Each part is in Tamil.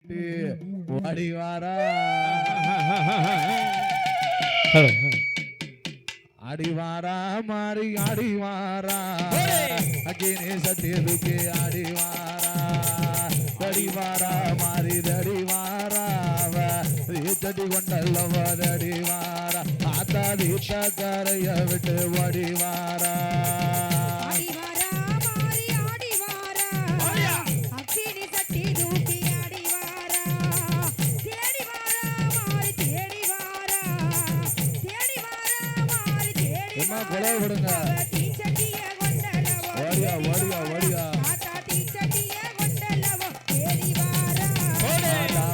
அடிவாரா அடிவாரா மாறி அடிவாரா அக்கினி சட்டி துக்கி அடிவாரா அடிவாரா மாறி தடிவாரா தடி கொண்டல்லவதடிவாரா ஆத்தா தீத்த கரைய விட்டு வடிவாரா கொலை விடுங்க ஓடியா ஓடியா ஓடியா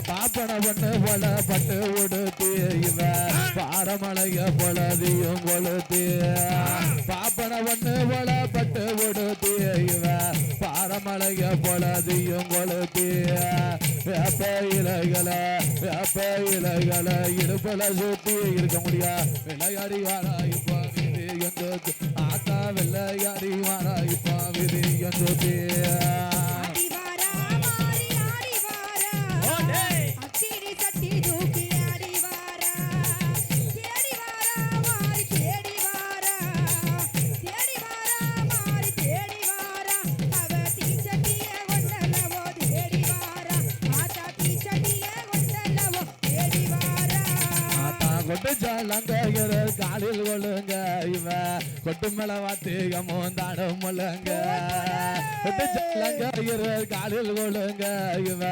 பாப்பன பொண்ணு போல பட்டு உடுத்து இவ பாரமலைய பொலதியும் கொளுத்து பாப்பன பொண்ணு போல பட்டு உடுத்து இவ பாரமலைய பொலதியும் கொளுத்து வேப்ப இலைகளை இடுப்புல சுத்தி இருக்க முடியா விளையாடி வாரா இப்போ விதி என்று ஆத்தா விளையாடி வாரா இப்போ விதி என்று கொட்டு ஜாலங்க காலில் கொள்ளுங்க இவ கொட்டு மேல வாத்தியமோ தானம் முழுங்க கொட்டு ஜாலங்க காலில் கொள்ளுங்க இவ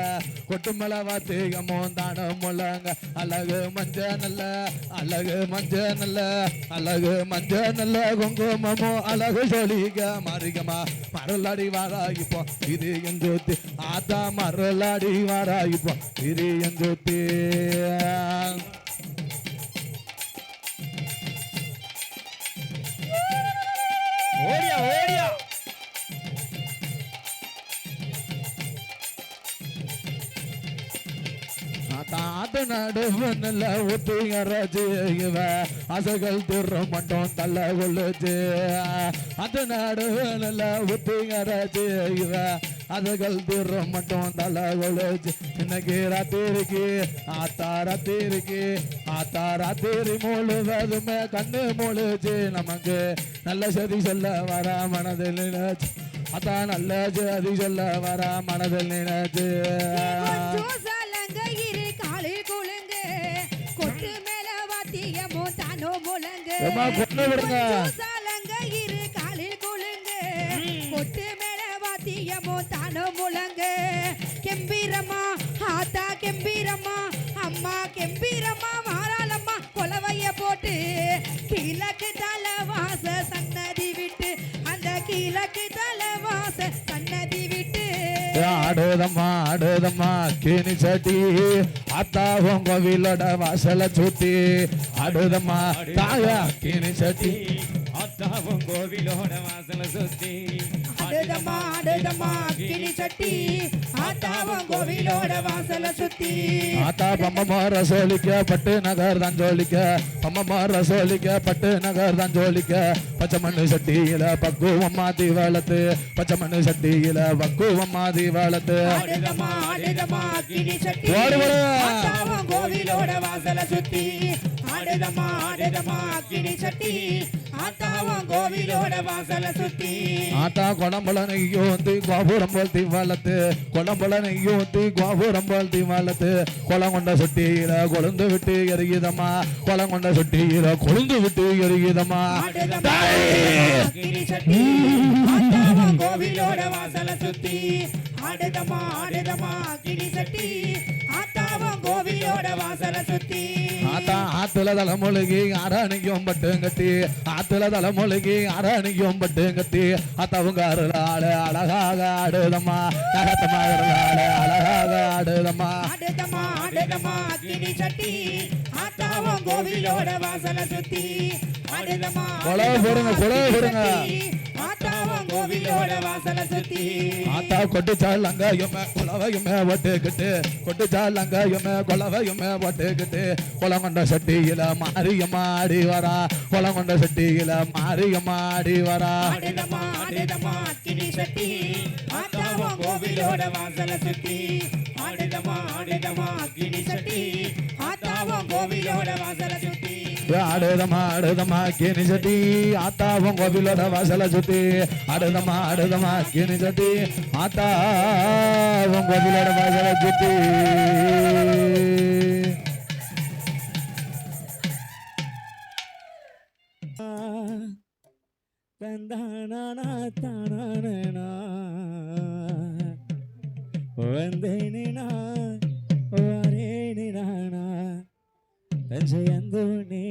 கொட்டு மேல வாத்தியமோ தானம் முழுங்க அழகு மஞ்ச நல்ல அழகு மஞ்ச நல்ல அழகு மஞ்ச நல்ல குங்குமமோ அழகு சொல்லிக்க மாறிக்கமா மரலாடி வாரா இப்போ இது எஞ்சோத்தி ஆத்தா மரலாடி வாரா இப்போ இது எஞ்சோத்தி ஓடியா ஓடியா தாத்த நடுவன்ல ஒத்துங்கராஜு இவ அசைகள் திற மட்டம் தள்ள கொள்ளுச்சு அது நடுவன்ல ஒத்துங்கராஜு இவ அசைகள் திற மட்டம் தள்ள கொள்ளுச்சு இன்னைக்கு ராத்திரிக்கு ஆத்தா ராத்திரி முழுவதுமே கண்ணு முழுச்சு நமக்கு நல்ல சதி சொல்ல வர மனதில் நினைச்சு அதான் நல்ல சதி சொல்ல வர மனதில் நினைச்சு கொண்டு விடுங்க கெம்பீரமா ஆத்தா கெம்பீரமா அம்மா கெம்பீரமா மாறாளம்மா கொலவைய போட்டு கிழக்கு தலவாச சன்னதி விட்டு அந்த கிழக்கு தலவாச சன்னதி விட்டு ஆடுதம்மா கிணி சட்டி அத்தாவும் கோவிலோட வாசல சுத்தி ஆடுதம்மா தாயா கிணி சட்டி அத்தாவும் கோவிலோட வாசல சுத்தி ஆடுதம்மா கிணி சட்டி ஆத்தாவும் கோவிலோட வாசல சுத்தி ஆத்தா பம்மம்மா ரசோலிக்க பட்டு நகர் தான் ஜோலிக்க பம்மம்மா ரசோலிக்க பட்டு நகர் தான் ஜோலிக்க பச்சை மண்ணு சட்டியில பக்குவம் மாத்தி வளர்த்து பச்சை மண்ணு சட்டியில பக்குவம் மாத்தி வளர்த்து ஆடுதம்மா கிணி சட்டி ஆத்தாவும் கோவிலோட வாசல சுத்தி ஆடுதம்மா கிணி சட்டி ஆத்தாவும் கோவிலோட வாசல சுத்தி ஆத்தா கொடம்புல நெய்யோ வந்து கோபுரம் போல் தீ வளர்த்து கொடம்புல நெய்யோ வந்து கோபுரம் போல் தீ வளர்த்து குளம் கொண்ட சுட்டியில கொழுந்து விட்டு எரியுதம்மா குளம் கொண்ட சுட்டியில கொழுந்து விட்டு எரியுதம்மா கோவிலோட வாசல சுத்தி ஆடுதம்மா கிணி சட்டி ஆத்தாவும் கோவிலோட வாசல சுத்தி ஆத்தா ஆத்துல தலைமொழிகி அரணிக்கும் பட்டும் கட்டி ஆத்துல தலைமொழிகி அரணிக்கும் பட்டும் கட்டி அத்தவங்க அருளாளு அழகாக ஆடுதம்மா நகத்தமா அருளாளு அழகாக ஆடுதம்மா கிணி சட்டி ஆத்தாவும் கோவிலோட வாசல சுத்தி கொலை போடுங்க ஆத்தாவும் கோவிலோட வாசல சுத்தி ஆத்தா கொட்டுச்சாலங்காயுமே குலவையுமே ஒட்டுக்கிட்டு கொட்டுச்சாலங்காயுமே குலவையுமே ஒட்டுக்கிட்டு குளங்கொண்ட சட்டியில மாரியம்மா ஆடி வரா குளங்கொண்ட சட்டியில மாரியம்மா ஆடி வரா ஆடுதம்மா அக்கினி சட்டி ஆத்தாவும் கோவிலோட வாசல சுத்தி ஆடுதம்மா அக்கினி சட்டி ஆத்தாவும் கோவிலோட வாசல சுத்தி ஆடுதம்மா கிணி சட்டி ஆத்தாவும் கோவிலோட வாசல சுத்தி ஆடுதம்மா கிணி சட்டி ஆத்தாவும் கோவிலோட வாசல சுத்தி தந்தானா தானா வந்தேனா வரேனா தஞ்சையந்தோனே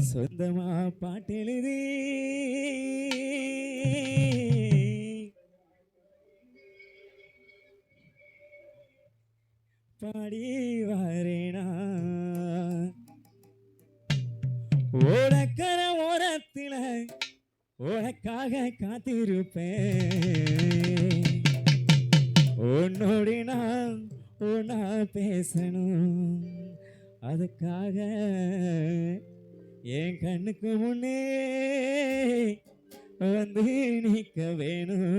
சொந்தமா பாட்டெழுதி பாடி வரேனா ஓடக்கர ஓரத்தில உனக்காக காத்திருப்பேன் உன்னோடு நான் ஒன்னா பேசணும் அதுக்காக என் கண்ணுக்கு முன்னே வந்து நிற்க வேணும்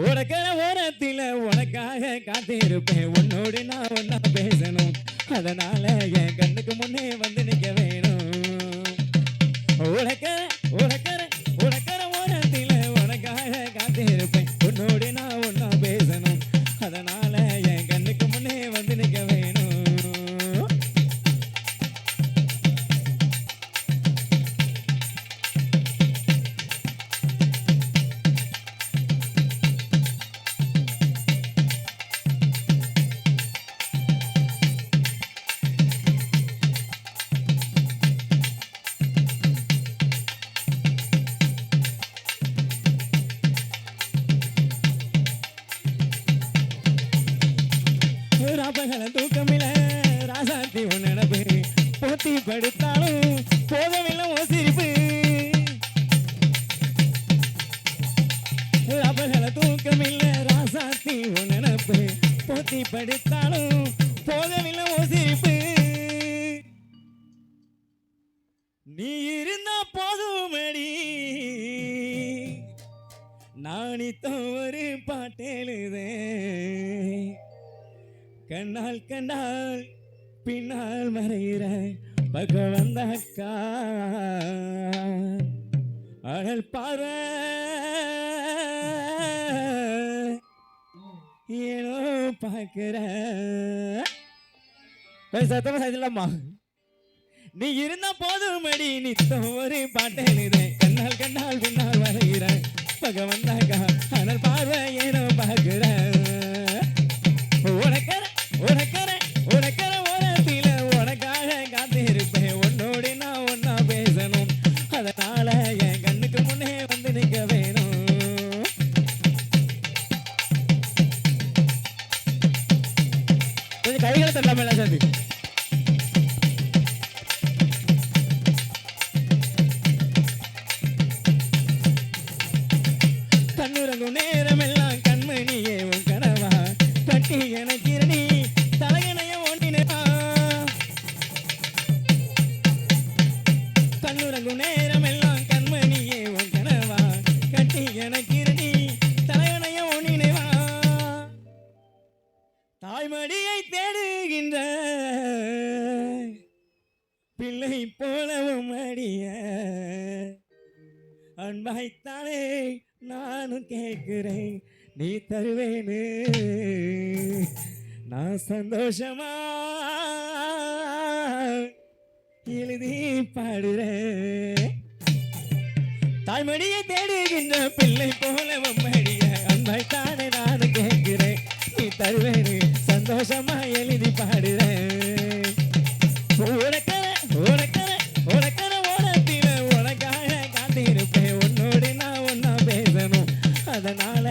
உனக்கிற ஓரத்தில் உனக்காக காத்திருப்பேன் உன்னோடு நான் ஒன்னா பேசணும் அதனால என் கண்ணுக்கு முன்னே வந்து நிற்க வேணும் உனக்கிற ஓரத்தில் உனக்காக காத்திருப்பேன் உன்னோடு நான் ஒன்னா பேசணும் அதனால என் கண்ணுக்கு முன்னே வந்து நிற்க வேணும் ராபகல தூக்கமில்ல ராசாத்தி உன் நினப்பு போட்டி படுத்தாலும் போதவில்லை ஓ சிரிப்பு ராபகல தூக்கமில்ல ராசாத்தி உன் நினப்பு போட்டி படுத்தாலும் போதவில்லை ஓ சிரிப்பு நீ இருந்தா போதுமடி நானித்தோ ஒரு பாட்டெழுதேன் கண்ணால் கண்டால் பின்னால் மறைகிற பகவந்தாக்கா அழல் பார்வை ஏனோ பார்க்கிற சத்தமா சாதிலாமா நீ இருந்தா போதும் அடி நித்தம் ஒரு பாட்டெழுதே கண்ணால் கண்ணால் பின்னால் மறைகிற பகவந்தாக்கா அழல் பார்வை ஏனோ பார்க்கிற உனக்கர ஓரத்தில உனக்காக காத்திருப்பேன் உன்னோடு நான் ஒன்னா பேசணும் அதனால என் கண்ணுக்கு முன்னே வந்து நிற்க வேணும் கொஞ்சம் கைகளை தரலாமே எல்லாம் சேர்ந்து கண்ணுறங்கும் நேரம் எல்லாம் கண்மணியே உன் கனவா கட்டி எனக்கிறனி தலையணைய ஓட்டினவா கண்ணுறங்கும் நேரம் எல்லாம் கண்மணியே உன் கனவா கட்டி எனக்கிறனி தலையணைய ஓட்டினவா தாய்மடியை தேடுகின்ற பிள்ளை போலவும் அடிய அன்பாய்த்தானே நானும் கேட்கிறேன் நீ தருவேனு நான் சந்தோஷமா எழுதி பாடுறேன் தாய்மடியை தேடுகின்ற பிள்ளை போல மடிய அன்பாய்த்தானே நானும் கேட்கிறேன் நீ தருவேனு சந்தோஷமா எழுதி பாடுறேன் உனக்கர ஓரத்தில உனக்காக காத்திருப்பேன் உன்னோடு நான் ஒன்னா பேசணும் அதனால